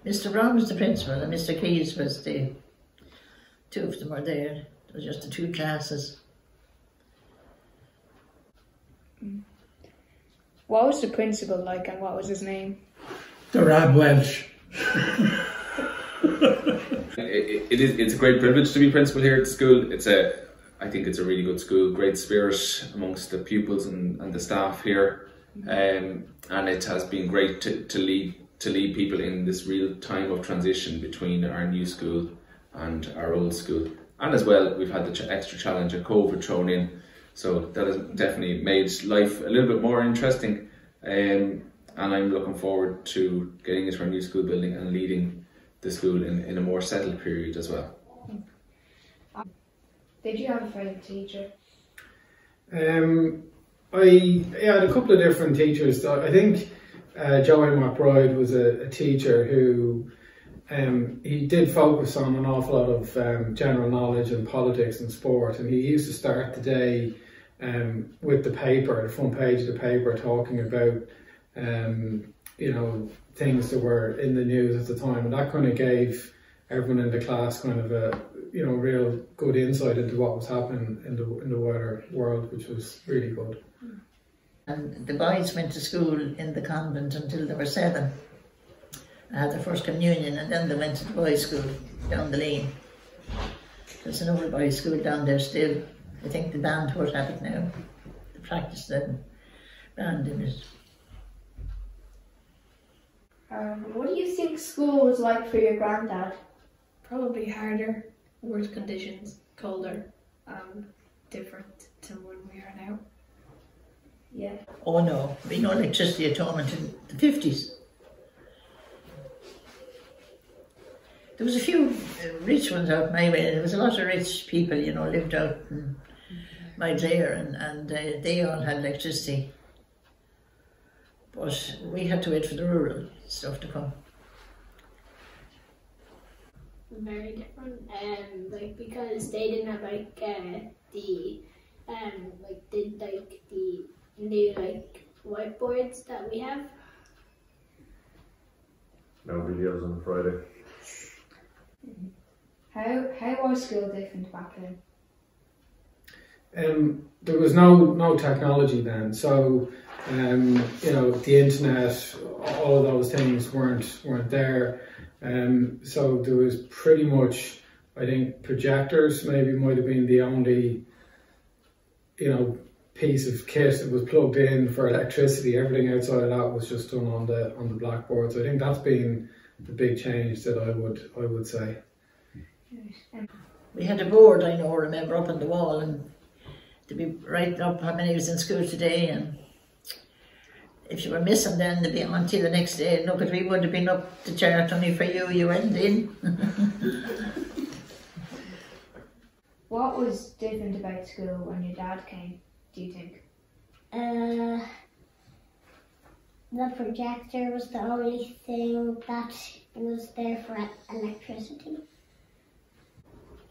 Mr. Brown was the principal and Mr. Keys was the, two of them were there. It was just the two classes. What was the principal like and what was his name? The Rab Welsh. It's a great privilege to be principal here at the school. I think it's a really good school, great spirit amongst the pupils and the staff here, and it has been great to lead people in this real time of transition between our new school and our old school. And as well, we've had the extra challenge of COVID thrown in, so that has definitely made life a little bit more interesting. And I'm looking forward to getting into our new school building and leading the school in a more settled period as well. Did you have a favourite teacher? I had a couple of different teachers. I think Joey McBride was a teacher who he did focus on an awful lot of general knowledge and politics and sport, and he used to start the day with the paper, the front page of the paper, talking about you know, things that were in the news at the time, and that kind of gave everyone in the class kind of a, you know, real good insight into what was happening in the wider world, which was really good. And the boys went to school in the convent until they were 7. I had their first communion, and then they went to the boys' school down the lane. There's an old boys' school down there still. I think the band would have it now. They practice the band in it. What do you think school was like for your granddad? Probably harder, worse conditions, colder, different to when we are now. Yeah. Oh no, we no electricity at home until the 50s. There was a few rich ones out my way. There was a lot of rich people, you know, lived out in my there, and they all had electricity. But we had to wait for the rural stuff to come. Very different, like, because they didn't have like the new like whiteboards that we have. No videos on Friday. How was school different back then? There was no technology then, so you know, the internet, all of those things weren't there. So there was pretty much, I think, projectors maybe might have been the only, you know, piece of kit that was plugged in for electricity. Everything outside of that was just done on the blackboard. So I think that's been the big change that I would say. We had a board, I remember, up on the wall, and to be writing up how many was in school today, and if you were missing then they'd be on till the next day. Look, we would have been up the chart only for you went in. What was different about school when your dad came, do you think? The projector was the only thing that was there for electricity.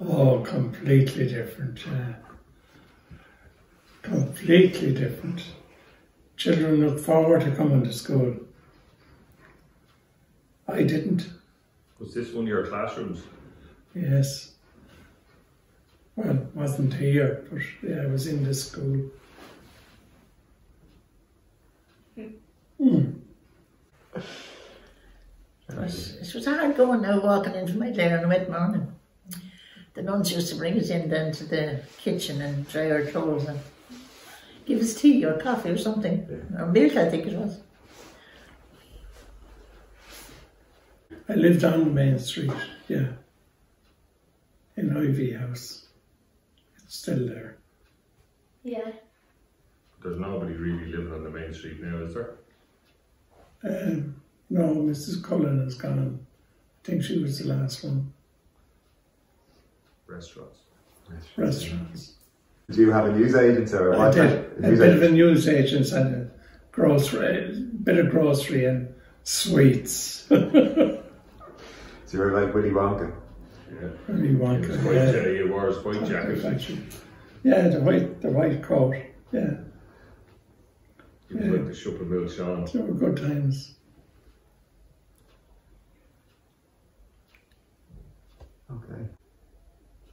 Oh, completely different, yeah. Completely different. Children look forward to coming to school. I didn't. Was this one of your classrooms? Yes. Well, it wasn't here, but yeah, I was in the school. It was hard going now, walking into my lair on a wet morning. The nuns used to bring us in then to the kitchen and dry our clothes and give us tea or coffee or something, or milk I think it was. I lived on Main Street, yeah, in Ivy House. It's still there. Yeah. There's nobody really living on the main street now, is there? No, Mrs. Cullen has gone. I think she was the last one. Restaurants. Restaurants. Do you have a newsagent or what? I did. A bit of a newsagent and a bit of grocery and sweets. So you're like Willy Wonka? Yeah. Willy Wonka, He wore his white jacket. Yeah, the white coat, yeah. It was like the Shop of Milk Sean. They were good times.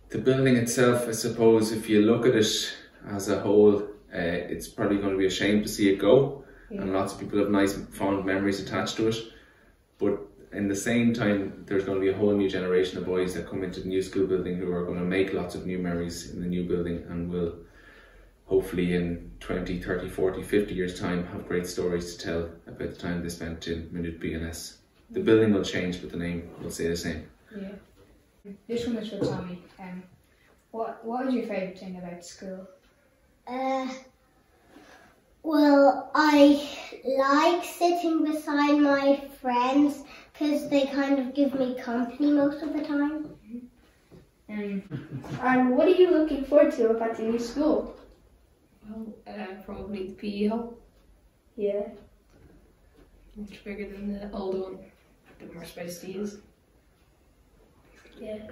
The building itself, I suppose, if you look at it as a whole, it's probably going to be a shame to see it go. Yeah. And lots of people have nice, fond memories attached to it. But in the same time, there's going to be a whole new generation of boys that come into the new school building who are going to make lots of new memories in the new building, and will hopefully in 20, 30, 40, 50 years time have great stories to tell about the time they spent in Maynooth BNS. The building will change, but the name will stay the same. Yeah. This one is for Tommy. What was your favourite thing about school? Well, I like sitting beside my friends because they kind of give me company most of the time. And what are you looking forward to about the new school? Well, probably the PE hall. Yeah. Much bigger than the old one. A bit more space to use. Yeah.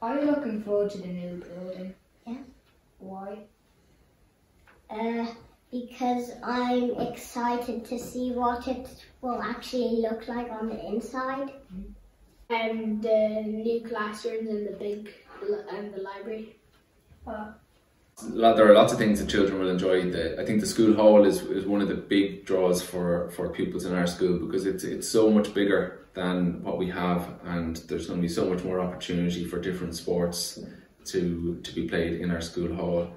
Are you looking forward to the new building? Yeah. Why? Because I'm excited to see what it will actually look like on the inside. And the new classrooms and the library. There are lots of things that children will enjoy. I think the school hall is one of the big draws for pupils in our school, because it's so much bigger than what we have, and there's going to be so much more opportunity for different sports to be played in our school hall.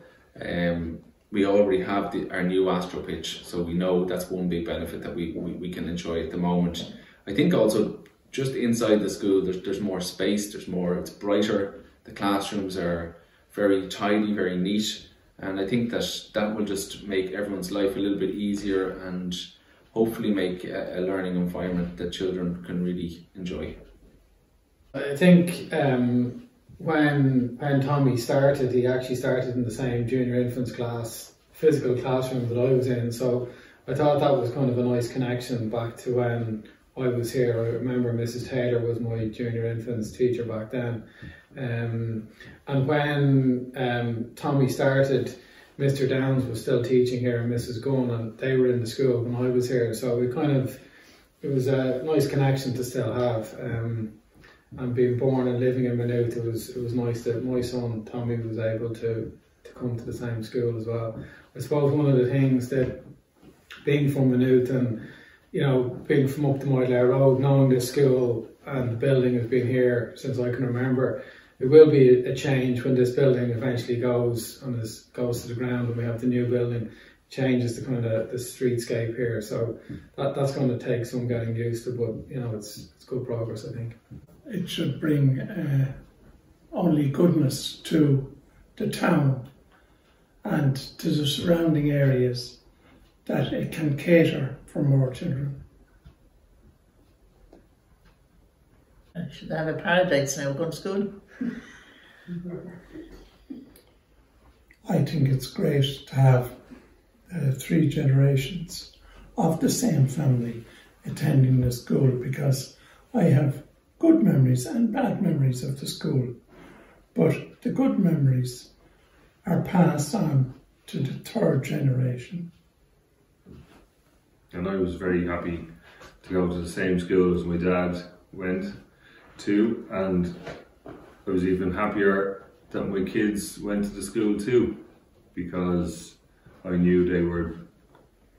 We already have our new Astro pitch, so we know that's one big benefit that we can enjoy at the moment. I think also just inside the school there's more space, it's brighter, the classrooms are very tidy, very neat, and I think that will just make everyone's life a little bit easier and hopefully make a learning environment that children can really enjoy. I think when Tommy started, he actually started in the same junior infants class, physical classroom that I was in, so I thought that was kind of a nice connection back to when I was here. I remember Mrs. Taylor was my junior infants teacher back then. And when Tommy started, Mr. Downs was still teaching here and Mrs. Gunn, and they were in the school when I was here, so it was a nice connection to still have. And being born and living in Maynooth, it was nice that my son Tommy was able to come to the same school as well. I suppose one of the things that, being from Maynooth and being from up the Moydale Road, knowing this school and the building has been here since I can remember, it will be a change when this building eventually goes to the ground and we have the new building. Changes the kind of the streetscape here, so that's going to take some getting used to, but it's good progress, I think. It should bring only goodness to the town and to the surrounding areas, that it can cater for more children. I should have a paradise now going to school. I think it's great to have 3 generations of the same family attending the school, because I have good memories and bad memories of the school, but the good memories are passed on to the 3rd generation. And I was very happy to go to the same school as my dad went to, and I was even happier that my kids went to the school too, because I knew they would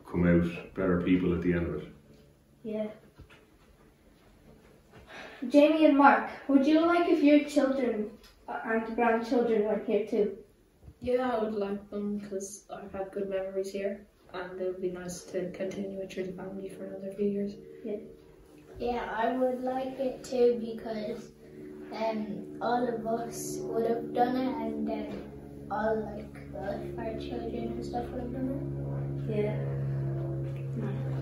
come out better people at the end of it. Yeah. Jamie and Mark, would you like if your children and grandchildren went here too? Yeah, I would like them because I've had good memories here, and it would be nice to continue it through the family for another few years. Yeah, I would like it too, because all of us would have done it, and then all our children and stuff would have done it. Yeah.